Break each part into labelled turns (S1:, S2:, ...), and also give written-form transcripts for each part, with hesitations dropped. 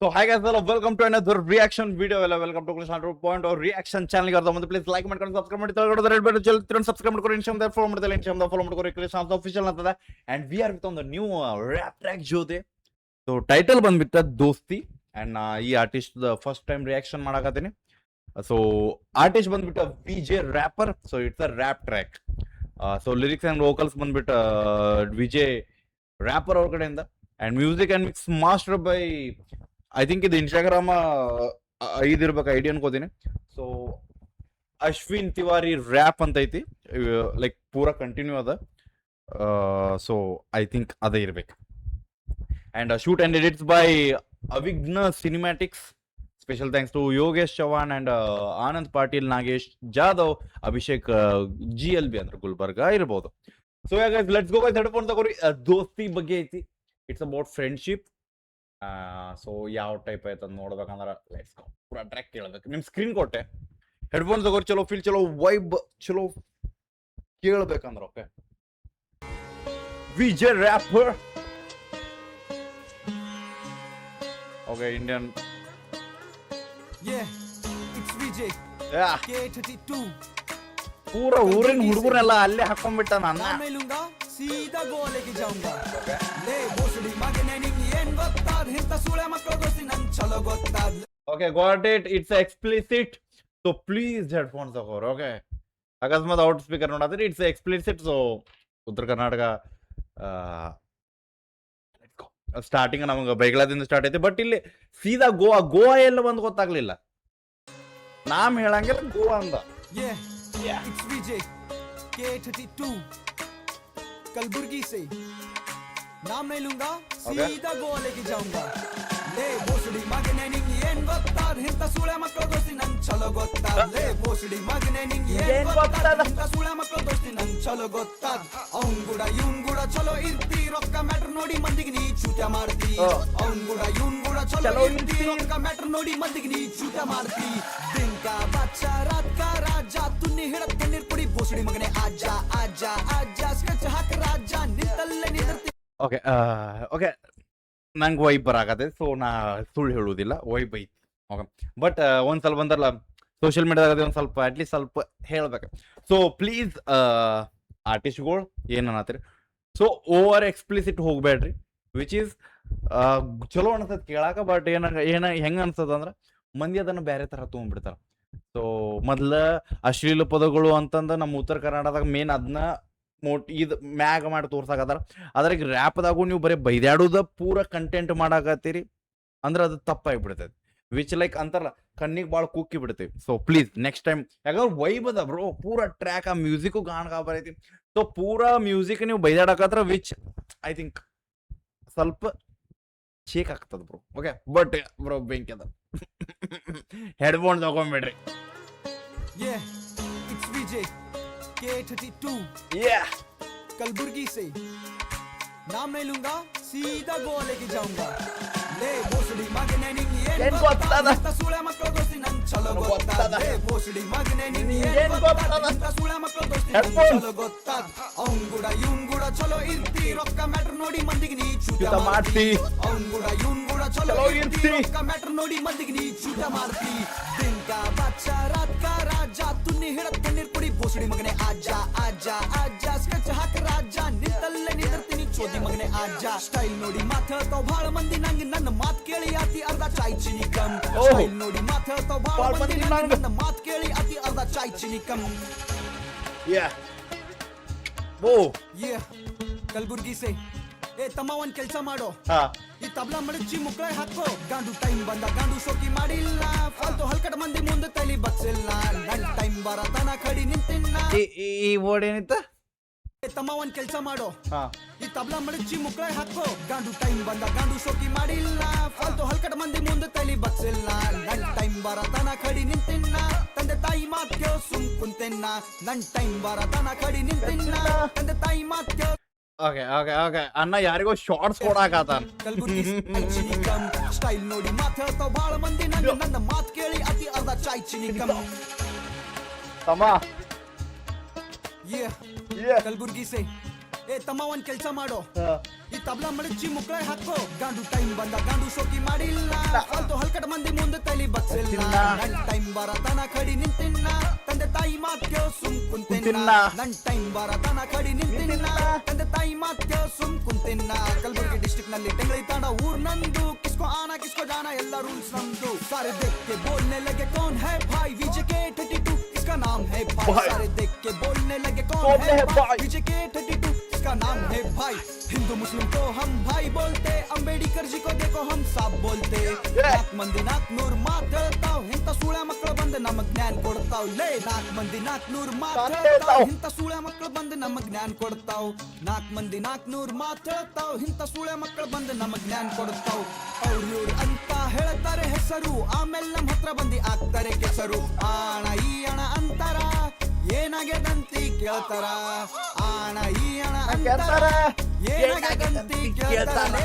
S1: So hi guys, hello, welcome to another reaction video. Hello, welcome to Clash Point or reaction channel. ಗೆ ಅರ್ಧ please like ಮಾಡ್ಕೊಂಡು subscribe ಮಾಡಿ ತಗೊಳ್ಳೋದು red button ಚಲ್ ತಿರುಗಿ subscribe ಮಾಡ್ಕೊಂಡು ಇನ್ಸ್ಟಾಗ್ರಾಮ್ ಫಾಲೋ ಮಾಡ್ತಾರೆ ಇನ್ಸ್ಟಾಗ್ರಾಮ್ ಫಾಲೋ ಮಾಡ್ಕೊಂಡು ಕ್ಲಾಶ್ ಆಫಿಷಿಯಲ್ ಅಂತದ and we are with on the new rap track ಜೊತೆ. ಸೊ ಟೈಟಲ್ ಬಂದ್ಬಿಟ್ಟ ದೋಸ್ತಿ ಅಂಡ್ ಈ ಆರ್ಟಿಸ್ಟ್ ಫಸ್ಟ್ ಟೈಮ್ ರಿಯಾಕ್ಷನ್ ಮಾಡಕತ್ತೀನಿ. ಸೊ ಆರ್ಟಿಸ್ಟ್ ಬಂದ್ಬಿಟ್ಟ VJ rapper. So it's a rap track. So lyrics and vocals ಬಂದ್ಬಿಟ್ಟ VJ rapper ಅವ್ರ ಕಡೆಯಿಂದ and music and mix master by I think ಇದು Instagram ಇದಿರ್ಬೇಕು ID ಅನ್ಕೋತೀನಿ. ಸೊ ಅಶ್ವಿನ್ ತಿವಾರಿ ರ್ಯಾಪ್ ಅಂತ ಐತಿ, ಲೈಕ್ ಪೂರಾ ಕಂಟಿನ್ಯೂ ಅದ. ಸೊ ಐ ಥಿಂಕ್ ಅದೇ ಇರ್ಬೇಕು. And shoot and edits by Avighna cinematics. Special thanks to Yogesh Chavan and Anand Patil, Nagesh Jadhav, Abhishek GLB ಅಂದ್ರೆ ಗುಲ್ಬರ್ಗ ಇರ್ಬೋದು. So let's go by headphone ತಗೋರಿ. ದೋಸ್ತಿ ಬಗ್ಗೆ ಐತಿ, ಇಟ್ಸ್ ಅಬೌಟ್ ಫ್ರೆಂಡ್ಶಿಪ್. ಸೊ ಯಾವ ಟೈಪ್ ಐತೆ ಅಂತ ನೋಡ್ಬೇಕಂದ್ರೆ ಲೆಟ್ಸ್ ಗೋ. ಪೂರಾ ಟ್ರ್ಯಾಕ್ ಕೇಳಬೇಕು. ನಿಮ್ ಸ್ಕ್ರೀನ್ ಕೊಟ್ಟೆ, ಹೆಡ್ಫೋನ್ ತಗೋರಿ. ಚಲೋ ಫೀಲ್, ಚಲೋ ವೈಬ್, ಚಲೋ ಕೇಳಬೇಕಂದ್ರೆ okay. VJ rapper. Okay, Indian. ಪೂರ ಊರಿನ ಹುಡುಗರೆಲ್ಲ ಅಲ್ಲೇ ಹಾಕೊಂಡ್ಬಿಟ್ಟ ನನ್ನ.
S2: ಸೀದಾ ಗೋಲೆಗೆ ಜಾಂಗ ಲೇ ಬೋಸಡಿ ಮಗನೇ ನಿಂಗೆ ಏನ್ ಗೊತ್ತಾದ ಇಂತ ಸುಳೆ ಮಕ್ಕಳು ದೋಸ್ತಿ ನನ್ ಚಲೋ ಗೊತ್ತಾದ.
S1: Okay, got it. It's explicit. So please headphone ತಗೋರು. ಓಕೆ, ಅಕಸ್ಮಾತ್ ಔಟ್ ಸ್ಪೀಕರ್ ನೋಡಾದ್ರೆ it's explicit. So Uttara Karnataka starting ನಮಗೆ ಬೈಗಳದಿಂದ ಸ್ಟಾರ್ಟ್ ಐತೆ. ಬಟ್ ಇಲ್ಲಿ ಸೀದಾ ಗೋವಾ ಎಲ್ಲ ಬಂದು ಗೊತ್ತಾಗ್ಲಿಲ್ಲ. ನಾಮ್ ಹೇಳಂಗಿಲ್ಲ, ಗೋವಾ ಅಂದ.
S2: ಇಟ್ಸ್ ವಿಜಯ್ K32 कलबुर्गी से नाम नहीं लूंगा, सीधा गोवा लेके जाऊंगा. ले बोसड़ी मगने निंगे ಏನ್ ಗೊತ್ತಾದ ಇಂತ ಸುಳೆ ಮಕ್ಕಳು ದೋಸ್ತಿ ನನ್ ಚಲೋ ಗೊತ್ತಾದ. ಲೇ ಬೋಸಡಿ ಮಗನೇ ನಿಂಗೆ ಏನ್ ಗೊತ್ತಾದ ಇಂತ ಸುಳೆ ಮಕ್ಕಳು ದೋಸ್ತಿ ನನ್ ಚಲೋ ಗೊತ್ತಾದ. ಅವ್ನ್ ಕೂಡ ಇವ್ನ್ ಕೂಡ ಚಲೋ ಇರ್ತಿ, ರೊಕ್ಕ ಮ್ಯಾಟ್ರ್ ನೋಡಿ ಮಂದಿಗೆ ನೀ ಚೂಟ ಮಾಡ್ತಿ. ಅವ್ನ್ ಕೂಡ ಇವ್ನ್ ಕೂಡ ಚಲೋ ಇರ್ತಿ, ರೊಕ್ಕ ಮ್ಯಾಟ್ರ್ ನೋಡಿ ಮಂದಿಗೆ ನೀ ಚೂಟ ಮಾಡ್ತಿ. ದಿನಕ ಬಚ್ಚ ರಾತ್ ಕಾ ರಾಜ ತುನ್ನಿ ಹಿಡತ್ ಕಣ್ಣೀರ್ ಕುಡಿ ಬೋಸಡಿ ಮಗನೇ ಆಜ ಆಜ ಆಜ ಸ್ಕೆಚ್ ಹಾಕ ರಾಜ ನಿಂತಲ್ಲೇ ನಿಂದಿರ್ತಿ.
S1: ಓಕೆ ಓಕೆ, ನಂಗೆ ವೈಬ್ ಬರಾಕತ್ತೆ. ಸೊ ನಾ ಸುಳ್ಳು ಹೇಳುವುದಿಲ್ಲ, ವೈಬ್ ಐತಿ. ಓಕೆ, ಬಟ್ ಒಂದ್ಸಲ ಬಂದಲ್ಲ ಸೋಷಿಯಲ್ ಮೀಡಿಯಾದಾಗ ಒಂದು ಸ್ವಲ್ಪ ಅಟ್ಲೀಸ್ಟ್ ಸ್ವಲ್ಪ ಹೇಳ್ಬೇಕು. ಸೊ ಪ್ಲೀಸ್ ಆರ್ಟಿಸ್ಟ್ಗಳು ಏನನ್ನತ್ತೀರಿ, ಸೊ ಓವರ್ ಎಕ್ಸ್ಪ್ಲಿಸಿಟ್ ಹೋಗ್ಬೇಡ್ರಿ. ವಿಚ್ ಈಸ್ ಚಲೋ ಅನ್ಸತ್ ಕೇಳಾಕ. ಬಟ್ ಹೆಂಗ ಅನ್ಸದ ಅಂದ್ರೆ ಮಂದಿ ಅದನ್ನು ಬೇರೆ ತರ ತೊಗೊಂಡ್ಬಿಡ್ತಾರ. ಸೊ ಮೊದ್ಲ ಅಶ್ಲೀಲ ಪದಗಳು ಅಂತಂದ ನಮ್ಮ ಉತ್ತರ ಕರ್ನಾಟಕದಾಗ ಮೇನ್ ಅದನ್ನ ಇದು ಮ್ಯಾಗ ಮಾಡಿ ತೋರ್ಸಾಕತ್ತಾರ. ಅದ್ರಾಗ ರ್ಯಾಪ್ದಾಗೂ ನೀವು ಬರೀ ಬೈದಾಡುದ ಪೂರ ಕಂಟೆಂಟ್ ಮಾಡಾಕತ್ತೀರಿ ಅಂದ್ರೆ ಅದು ತಪ್ಪಾಗಿಬಿಡ್ತೈತಿ. ವಿಚ್ ಲೈಕ್ ಅಂತಾರಲ್ಲ, ಕಣ್ಣಿಗೆ ಭಾಳ ಕುಕ್ಕಿ ಬಿಡ್ತೀವಿ. ಸೊ ಪ್ಲೀಸ್ ನೆಕ್ಸ್ಟ್ ಟೈಮ್, ಯಾಕಂದ್ರೆ ವೈಬ್ ಅದ ಬ್ರೋ ಪೂರ ಟ್ರ್ಯಾಕ್. ಆ ಮ್ಯೂಸಿಕ್ ಗಾಣಗ ಬರೈತಿ. ಸೊ ಪೂರಾ ಮ್ಯೂಸಿಕ್ ನೀವು ಬೈದಾಡಕತ್ರ ವಿಚ್ ಐ ಥಿಂಕ್ ಸ್ವಲ್ಪ ಶೇಕ್ ಆಗ್ತದ ಬ್ರೋ. ಓಕೆ, ಬಟ್ ಬ್ರೋ ಬೆಂಕಿ ಅದ. Headphone ತಗೊಂಡ್ಬಿಡ್ರಿ.
S2: It's Vijay K32 Kalaburagi से नाम नहीं लूंगा, सीधा गोवा लेके जाऊंगा. ले बोसड़ी मगने निंगे ಏನ್ ಗೊತ್ತಾದ ಇಂತ ಸುಳೆ ಮಕ್ಕಳು ದೋಸ್ತಿ ನನ್ ಚಲೋ ಗೊತ್ತಾದ. ಲೇ ಬೋಸಡಿ ಮಗನೇ ನಿಂಗೆ ಏನ್ ಗೊತ್ತಾದ ಇಂತ ಸುಳೆ ಮಕ್ಕಳು ದೋಸ್ತಿ ನನ್ ಚಲೋ ಗೊತ್ತಾದ. ಅವ್ನ್ ಕೂಡ ಇವ್ನ್ ಕೂಡ ಚಲೋ ಇರ್ತಿ, ರೊಕ್ಕ ಮ್ಯಾಟ್ರ್ ನೋಡಿ ಮಂದಿಗೆ ನೀ ಚೂಟ ಮಾಡ್ತಿ. ಅವ್ನ್ ಕೂಡ ಇವ್ನ್ ಕೂಡ ಚಲೋ ಇರ್ತಿ, ರೊಕ್ಕ ಮ್ಯಾಟ್ರ್ ನೋಡಿ ಮಂದಿಗೆ ನೀ ಚೂಟ ಮಾಡ್ತಿ. ದಿನಕ ಬಚ್ಚ ರಾತ್ ಕಾ ರಾಜ ತುನ್ನಿ ಹಿಡತ್ ಕಣ್ಣೀರ್ ಕುಡಿ ಬೋಸಡಿ ಮಗನೇ ಆಜ ಆಜ ಆಜ ಸ್ಕೆಚ್ ಹಾಕ ರಾಜ ನಿಂತಲ್ಲೇ ನಿಂದಿರ್ತೀನಿ ಚೋದಿ ಮಗನೇ ಆಜ. ಸ್ಟೈಲ್ ನೋಡಿ ಮಾತಾಡ್ತಾವ್ ಭಾಳ ಮಂದಿ ನಂಗೆ, ನನ್ನ ಮಾತ್ ಕೇಳಿ ಆತಿ ಅರ್ಧ ಚಾಯ್ ಚಿನಿ ಕಮ್. ಸ್ಟೈಲ್ ನೋಡಿ ಮಾತಾಡ್ತಾವ್ ಭಾಳ ಮಂದಿ ನಂಗೆ, ನನ್ನ ಮಾತ್ ಕೇಳಿ ಆತಿ ಅರ್ಧ ಚಾಯ್ ಚಿನಿ ಕಮ್. ಕಲಬುರ್ಗಿ ಸೇ ಏ ತಮ್ಮ ಒಂದ್ ಕೆಲ್ಸ ಮಾಡೋ, ಈ ತಬ್ಲಾ ಮಡಚಿ ಮುಕ್ಕಳ ಹಾಕೋ. ಗಾಂಡು ಟೈಮ್ ಬಂದ ಗಾಂಡು ಶೋಕಿ ಮಾಡಿಲ್ಲ, ಫಾಲ್ತು ಹಲ್ಕಟ ಮಂದಿ ಮುಂದೆ ತಲಿ ಬಚ್ಚಿಲ್ಲ. ನನ್ ಟೈಮ್ ಬರತನ ಕಡಿ ನಿಂತಿನ್ನ.
S1: ಈ ವರ್ಡ್ ಏನಿತ್ತ?
S2: ತಮ್ಮ ಒಂದ್ ಕೆಲ್ಸ ಮಾಡೋ, ಈ ತಬ್ಲಾ ಮಡಚಿ ಮುಕ್ಕಳ ಹಾಕೋ. ಗಾಂಡು ಟೈಮ್ ಬಂದ ಗಾಂಡು ಶೋಕಿ ಮಾಡಿಲ್ಲ, ಫಾಲ್ತು ಹಲ್ಕಟ ಮಂದಿ ಮುಂದೆ ತಲಿ ಬಚ್ಚಿಲ್ಲ. ನನ್ ಟೈಮ್ ಬರತನ ಕಡಿ ನಿಂತಿನ್ನ, ತಂದೆ ತಾಯಿ ಮಾತ್ ಕೇಳೋ ಸುಮ್ ಕುಂತೆನ್ನ. ನನ್ ಟೈಮ್ ಬರತನ ಕಡಿ ನಿಂತಿನ್ನ, ತಂದೆ ತಾಯಿ ಮಾತ್ ಕೇಳೋ.
S1: ಓಕೆ ಓಕೆ ಓಕೆ, ಅಣ್ಣ ಯಾರಿಗೋ ಶಾರ್ಟ್ಸ್ ಕೊಡಾಕತ್ತಾನ.
S2: ಸ್ಟೈಲ್ ನೋಡಿ ಮಾತಾಡ್ತಾವ್ ಭಾಳ ಮಂದಿ ನಂಗೆ, ನನ್ನ ಮಾತ್ ಕೇಳಿ ಅತಿ ಅರ್ಧ ಚಾಯ್ ಚಿನಿ ಕಮ್.
S1: ತಮ್ಮ
S2: ಕಲಬುರ್ಗಿ ಸೇ ಏ ತಮ್ಮ ಒಂದ್ ಕೆಲ್ಸ ಮಾಡೋ, ಈ ತಬ್ಲಾ ಮಡಚಿ ಮುಕ್ಕಳ ಹಾಕೋ. ಗಾಂಡು ಟೈಮ್ ಬಂದ ಗಾಂಡು ಶೋಕಿ ಮಾಡಿಲ್ಲ, ಫಾಲ್ತು ಹಲ್ಕಟ ಮಂದಿ ಮುಂದೆ ತಲಿ ಬಗ್ಸಿಲ್ಲ ನನ್ ಟೈಮ್ ಬರತನ ಕಡಿ ನಿಂತಿನ್ನ ತಂದೆ ತಾಯಿ ಮಾತ್ ಕೇಳ್ ಸುಮ್ ಕುಂತಿನ್ನ ನನ್ ಟೈಮ್ ಬರತನ ಕಡಿ ನಿಂತಿನ್ನ ತಂದೆ ತಾಯಿ ಮಾತ್ ಕೇಳ್ ಸುಮ್ ಕುಂತಿನ್ನ ಕಲಬುರಗಿ ಡಿಸ್ಟ್ರಿಕ್ಟ್ ನಲ್ಲಿ ಟೆಂಗಳಿ ತಾಂಡ ಊರ್ ನಂದು ಕಿಸ್ಕೋ ಆನ ಕಿಸ್ಕೋ ಜಾನ ಎಲ್ಲ ರೂಲ್ಸ್ ನಮ್ದು ಸಾರೆ देख के बोलने लगे कौन है भाई VJK 32 इसका नाम है भाई सारे देख के बोलने लगे कौन है भाई VJK 32 इसका नाम है भाई हिंदू मुस्लिम को हम भाई बोलते अंबेडकर जी को देखो हम साफ बोलते नाक मंदी नाक नूर मात ಹೇಳ್ತಾವ್ ಇಂತ ಸೂಳೆ ಮಕ್ಕಳು ಬಂದು ನಮಗ್ ಜ್ಞಾನ ಕೊಡ್ತಾವ್ ಲೇ ನಾಕ್ ಮಂದಿ ನಾಕ್ ನೂರ್ ಮಾತ್ ಹೇಳ್ತಾವ್ ಇಂತ ಸೂಳೆ ಮಕ್ಕಳು ಬಂದು ನಮಗ್ ಜ್ಞಾನ ಕೊಡ್ತಾವ್ ನಾಕ್ ಮಂದಿ ನಾಕ್ ನೂರ್ ಮಾತ್ ಹೇಳ್ತಾವ್ ಇಂತ ಸೂಳೆ ಮಕ್ಕಳು ಬಂದು ನಮಗ್ ಜ್ಞಾನ ಕೊಡ್ತಾವ್ ಅವ್ರು ಇವ್ರು ಅಂತ ಹೇಳ್ತಾರೆ ಹೆಸರು ಆಮೇಲೆ ನಮ್ ಹತ್ರ ಬಂದಿ ಆಗ್ತಾರೆ ಕೆಸರು ಆಣ ಈ ಅಣ ಅಂತಾರ ಏನಾಗ್ಯದಂತಿ ಕೇಳ್ತಾರ ಆಣ ಈ ಅಣ ಅಂತಾರ ಏನಾಗ್ಯದಂತಿ ಕೇಳ್ತಾರ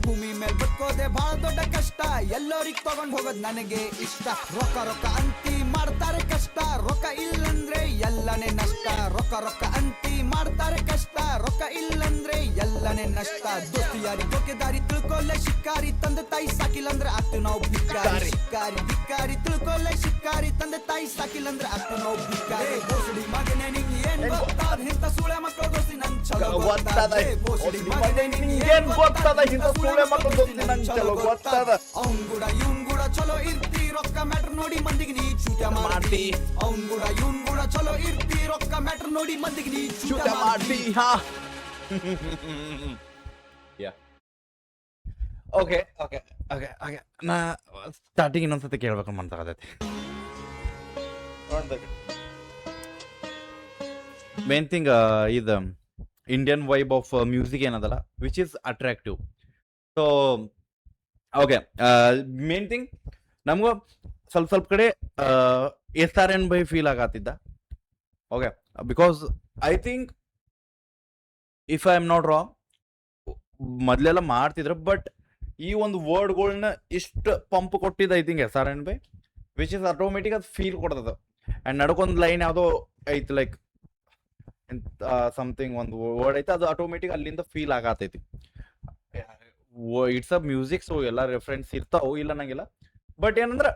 S2: ಭೂಮಿ ಮೇಲ್ ಬದುಕೋದೆ ಬಹಳ ದೊಡ್ಡ ಕಷ್ಟ ಎಲ್ಲರಿಗ್ ತಗೊಂಡ್ ಹೋಗೋದ್ ನನಗೆ ಇಷ್ಟ ರೊಕ್ಕ ರೊಕ್ಕ ಅಂತಿ ಮಾಡ್ತಾರೆ ಕಷ್ಟ ರೊಕ್ಕ ಇಲ್ಲಂದ್ರೆ ಎಲ್ಲನೇ ನಷ್ಟ ರೊಕ್ಕ ರೊಕ್ಕ ಅಂತಿ ಮಾಡ್ತಾರೆ ಕಷ್ಟ ರೊಕ್ಕ ಇಲ್ಲಂದ್ರೆ ಎಲ್ಲನೇ ನಷ್ಟ ದೋಸ್ತಿ ಯಾರಿ ದಾರಿ ತಿಳ್ಕೊಲ್ಲೇ ಶಿಕಾರಿ ತಂದೆ ತಾಯಿ ಸಾಕಿಲ್ಲಂದ್ರೆ ಆಗ್ತೀವಿ ನಾವು ಭಿಕಾರಿ ಶಿಕಾರಿ ಭಿಕಾರಿ ತಿಳ್ಕೊಲ್ಲೇ ಶಿಕಾರಿ ತಂದೆ ತಾಯಿ ಸಾಕಿಲ್ಲಂದ್ರೆ ಆಗ್ತೀವಿ ನಾವು ಭಿಕಾರಿ ಬೋಸಡಿ ಮಗನೇ ನಿಂಗೆ ಏನ್ ಗೊತ್ತಾದ ಇಂಥ ಸೂಳೆ ಮಕ್ಕಳು ದೋಸ್ತಿ ನನ್ ಚಲೋ ಗೊತ್ತಾದ ಬೋಸಡಿ ಮಗನೇ ನಿಂಗೆ ಏನ್ ಗೊತ್ತಾದ ಇಂಥ ಸೂಳೆ ಮಕ್ಕಳು ದೋಸ್ತಿ ನನ್ ಚಲೋ ಗೊತ್ತಾದ ಅವ್ನ್ ಕೂಡ ಇವ್ನ್ ಕೂಡ ಚಲೋ ಇರ್ತಿ ರೊಕ್ಕ ಮ್ಯಾಟ್ರ್ ನೋಡಿ ಮಂದಿಗೆ ನೀ ಚೂಟ ಮಾಡ್ತಿ ಅವ್ನ್ ಕೂಡ ಇವ್ನ್ ಕೂಡ ಚಲೋ ಇರ್ತಿ ರೊಕ್ಕ ಮ್ಯಾಟ್ರ್ ನೋಡಿ ಮಂದಿಗೆ ನೀ ಚೂಟ ಮಾಡ್ತಿ
S1: ಹಾ ಓಕೆ ಓಕೆ ಓಕೆ ಓಕೆ ನಾ ಸ್ಟಾರ್ಟಿಂಗ್ ಇನ್ನೊಂದ್ಸತಿ ಕೇಳ್ಬೇಕು ಮಾಡ್ತಾಗತೈತಿ ಮೇನ್ ಥಿಂಗ್ ಇದು ಇಂಡಿಯನ್ ವೈಬ್ ಆಫ್ ಮ್ಯೂಸಿಕ್ ಏನದಲ್ಲ which is attractive so okay main thing ನಮಗೂ ಸ್ವಲ್ಪ ಕಡೆ SRN ಬೈ ಫೀಲ್ ಆಗತ್ತಿದ್ದ okay because I think if I am not wrong ಮೊದಲೆಲ್ಲ ಮಾಡ್ತಿದ್ರು ಬಟ್ ಈ ಒಂದು ವರ್ಡ್ಗಳನ್ನ ಇಷ್ಟು ಪಂಪ್ ಕೊಟ್ಟಿದ್ದು I think SRN by which is automatic ಅದು ಫೀಲ್ ಕೊಡ್ತದ ಆ್ಯಂಡ್ ನಡ್ಕೊಂದು ಲೈನ್ ಯಾವುದೋ ಐತಿ ಲೈಕ್ ಸಮಥಿಂಗ್ ಒಂದು ವರ್ಡ್ ಐತೆ ಅದು ಆಟೋಮೆಟಿಕ್ ಅಲ್ಲಿಂದ ಫೀಲ್ ಆಗತೈತಿ ಇಟ್ಸ್ ಅ ಮ್ಯೂಸಿಕ್ ಸೊ ಎಲ್ಲ ರೆಫರೆನ್ಸ್ ಇರ್ತಾವು ಇಲ್ಲ ನಂಗಿಲ್ಲ ಬಟ್ ಏನಂದ್ರೆ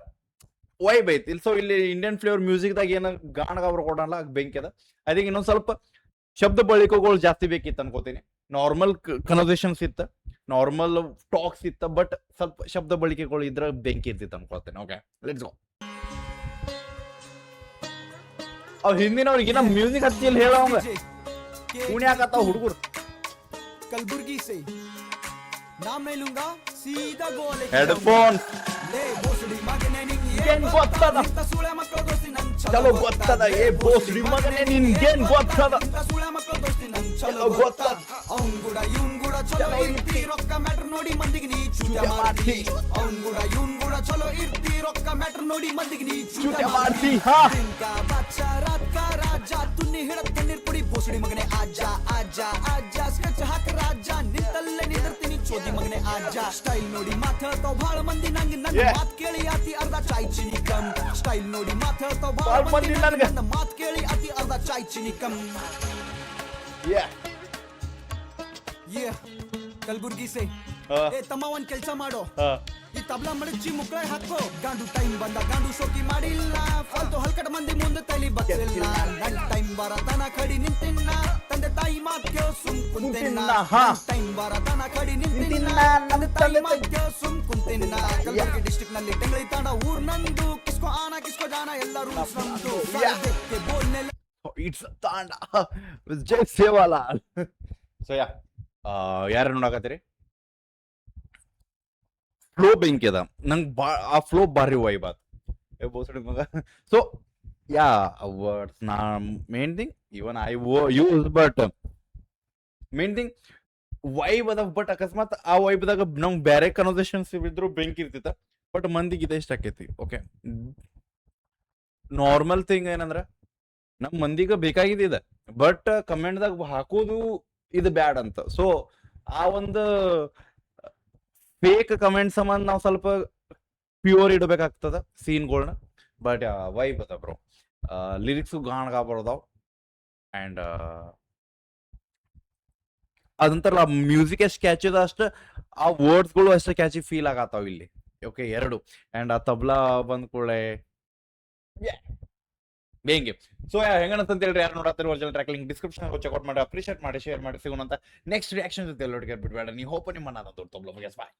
S1: ವೈಬ್ ಐತಿ ಇಲ್ಲಿ ಸೊ ಇಲ್ಲಿ ಇಂಡಿಯನ್ ಫ್ಲೇವರ್ ಮ್ಯೂಸಿಕ್ದಾಗ ಏನು ಗಾಣಗ ಅವ್ರು ಕೊಡಲ್ಲ ಬೆಂಕಿ ಅದ ಐ ಥಿಂಕ್ ಇನ್ನೊಂದು ಸ್ವಲ್ಪ ಶಬ್ದ ಬಳಕೆಗಳು ಜಾಸ್ತಿ ಬೇಕಿತ್ತು ಅನ್ಕೋತೀನಿ ನಾರ್ಮಲ್ ಕನ್ವರ್ಸೇಷನ್ಸ್ ಇತ್ತ ನಾರ್ಮಲ್ ಟಾಕ್ಸ್ ಇತ್ತ ಬಟ್ ಸ್ವಲ್ಪ ಶಬ್ದ ಬಳಕೆಗಳು ಇದ್ರ ಬೆಂಕಿ ಇರ್ತಿತ್ತು ಅನ್ಕೋತೇನೆ ಓಕೆ ಲೆಟ್ಸ್ ಗೋ ಅವ್ ಹಿಂದಿನವ್ರಿಗೆ ಇನ್ನ ಮ್ಯೂಸಿಕ್ ಹಚ್ಚಿ ಇಲ್ಲಿ ಹೇಳೋಂಗ ಕುಣಿಯಾಕತ್ತಾವ ಹುಡುಗರು
S2: कलबुर्गी से नाम नहीं लूंगा सीधा गोवा लेके
S1: ಹೆಡ್ಫೋನ್
S2: ले बोसड़ी मगने निंगे
S1: ಏನ್ ಗೊತ್ತದ
S2: इंತ सूळे मಕ್ಕಳು ದೋಸ್ತಿ ನನ್
S1: ಚಲೋ ಗೊತ್ತದ ಏ ಬೋಸ್ರಿ ಮಗನೇ ನಿನ್ಗೇನ್ ಗೊತ್ತದ
S2: ಇಂತ सूळे ಮಕ್ಕಳು ದೋಸ್ತಿ ನನ್ ಚಲೋ
S1: ಗೊತ್ತದ
S2: ಅವ್ನ್ ಕೂಡ ಇವ್ನ್ ಕೂಡ ಚಲೋ ಇರ್ತಿ ರೊಕ್ಕ ಮ್ಯಾಟ್ರ್ ನೋಡಿ ಮಂದಿಗೆ ನೀ ಚೂಟ ಮಾಡ್ತಿ ಅವ್ನ್ ಕೂಡ ಇವ್ನ್ ಕೂಡ ಚಲೋ ಇರ್ತಿ ರೊಕ್ಕ ಮ್ಯಾಟ್ರ್ ನೋಡಿ ಮಂದಿಗೆ ನೀ ಚೂಟ ಮಾಡ್ತಿ
S1: ಹಾ
S2: दिन का बादशाह रात का राजा तूने हिड़त कಣ್ಣೀರ್ ಪುಡಿ ಬೋಸಡಿ ಮಗನೇ ಆಜಾ ಆಜಾ ಆಜಾ ಸ್ಕೆಚ್ ಹಾಕ ರಾಜ ನಿಂತಲ್ಲೇ ನಿಂದಿರ್ತೀನಿ ಚೋದಿ ಮಗನೇ ಆಜಾ ಸ್ಟೈಲ್ ನೋಡಿ ಮಾತಾಡ್ತಾವ್ ಭಾಳ ಮಂದಿ ನಂಗೆ ನನ್ನ ಮಾತ್ ಕೇಳಿ ಆತಿ ಅರ್ಧ ಚಾಯ್ ಚಿನಿ ಕಮ್ ಸ್ಟೈಲ್ ನೋಡಿ ಮಾತಾಡ್ತಾವ್ ಭಾಳ ಮಂದಿ ನಂಗೆ ನನ್ನ ಮಾತ್ ಕೇಳಿ ಆತಿ ಅರ್ಧ ಚಾಯ್ ಚಿನಿ ಕಮ್ ये कलबुर्गी से ए ತಮ್ಮ ಒಂದ್ ಕೆಲಸ ಮಾಡೋ ಈ ತಬಲಾ ಮಡಚಿ ಮುಕ್ಕಳೆ ಹಾಕೋ ಗಾಂಡು ಟೈಮ್ ಬಂದ ಗಾಂಡು ಶೋಕಿ ಮಾಡಿಲ್ಲ ಫಾಲ್ತು ಹಲ್ಕಟ ಮಂದಿ ಮುಂದೆ ತಲಿ ಬಗ್ಸಿಲ್ಲ ನನ್ ಟೈಮ್ ಬರತನ ಕಡಿ ನಿಂತಿನ್ನ ತಂದೆ ತಾಯಿ ಮಾತ್ ಕೇಳ್ ಸುಮ್ ಕುಂತಿನ್ನ ಟೈಮ್ ಬರತನ ಕಡಿ ನಿಂತಿನ್ನ ತಂದೆ ತಾಯಿ ಮಾತ್ ಕೇಳ್ ಸುಮ್ ಕುಂತಿನ್ನ ಕಲಬುರ್ಗಿ ಡಿಸ್ಟ್ರಿಕ್ಟ್ ನಲ್ಲಿ ಟೆಂಗಳಿ ತಾಂಡ ಊರ್ ನಂದು ಕಿಸ್ಕೋ ಆನ ಕಿಸ್ಕೋ ಜಾನ ಎಲ್ಲ ರೂಲ್ಸ್ ನಮ್ದು ಸಾರಕ್ಕೆ ಬೋಲ್ನೆ
S1: it's Tanda Jai Sevalal so ಯಾರು ನೋಡಕತ್ತೀರಿ ಫ್ಲೋ ಬೆಂಕಿ ಅದ ನಂಗೆ ಆ ಫ್ಲೋ ಬಾರಿ ವೈಬ್ ಆತ ಬೋಸಡಿ ಮಗ ಸೊ ಯಾ ವರ್ಡ್ಸ್ ನಾ main thing even I use but main thing vibe ಅದ ಬಟ್ ಅಕಸ್ಮಾತ್ ಆ ವೈಬ್ದಾಗ ನಮ್ಗೆ ಬೇರೆ ಕನ್ವರ್ಸೇಷನ್ಸ್ ಇದ್ರು ಬೆಂಕಿ ಇರ್ತಿತ್ತ ಬಟ್ ಮಂದಿಗೆ ಇದ ಇಷ್ಟ ಆಕೈತಿ ಓಕೆ ನಾರ್ಮಲ್ ಥಿಂಗ್ ಏನಂದ್ರ ನಮ್ ಮಂದಿಗ ಬೇಕಾಗಿದ್ದ ಬಟ್ ಕಮೆಂಟ್ದಾಗ ಹಾಕೋದು ಇದು ಬ್ಯಾಡ್ ಅಂತ ಸೊ ಆ ಒಂದು ಫೇಕ್ ಕಮೆಂಟ್ ಸಂಬಂಧ ನಾವು ಸ್ವಲ್ಪ ಪ್ಯೂರ್ ಇಡಬೇಕಾಗ್ತದ ಸೀನ್ಗಳನ್ನ ಬಟ್ ವೈಬ್ ಅದ ಬ್ರೋ ಲಿರಿಕ್ಸು ಗಾಣಗ ಬರೋದಾವ್ ಅಂಡ್ ಅದಂತಾರಲ್ಲ ಮ್ಯೂಸಿಕ್ ಎಷ್ಟು ಕ್ಯಾಚ್ ಅದ ಅಷ್ಟು ಆ ವರ್ಡ್ಸ್ಗಳು ಅಷ್ಟು ಕ್ಯಾಚಿ ಫೀಲ್ ಆಗತ್ತಾವ ಇಲ್ಲಿ ಓಕೆ 2 ಅಂಡ್ ಆ ತಬ್ಲಾ ಬಂದ್ ಕೂಡಲೇ ಹೆಂಗೆ ಸೊ ಹೆಂಗನಂತ ಹೇಳ್ರಿ ಯಾರು ನೋಡತ್ತಿರೋ original track link description check out ಮಾಡಿ ಅಪ್ರಿಷಿಯೇಟ್ ಮಾಡಿ ಶೇರ್ ಮಾಡಿ ಸಿಗೋಣ ಅಂತ ನೆಕ್ಸ್ಟ್ ರಿಯಾಕ್ಷನ್ ಜೊತೆ ಎಲ್ಲೊಟ್ಟಿಗೆ ಬಿಡಬೇಡ ನೀವು ಹೋಪ್ ನಿಮ್ಮನ್ನ ದೊಡ್ಡ ತಬ್ಲಾ ಬಾಯ್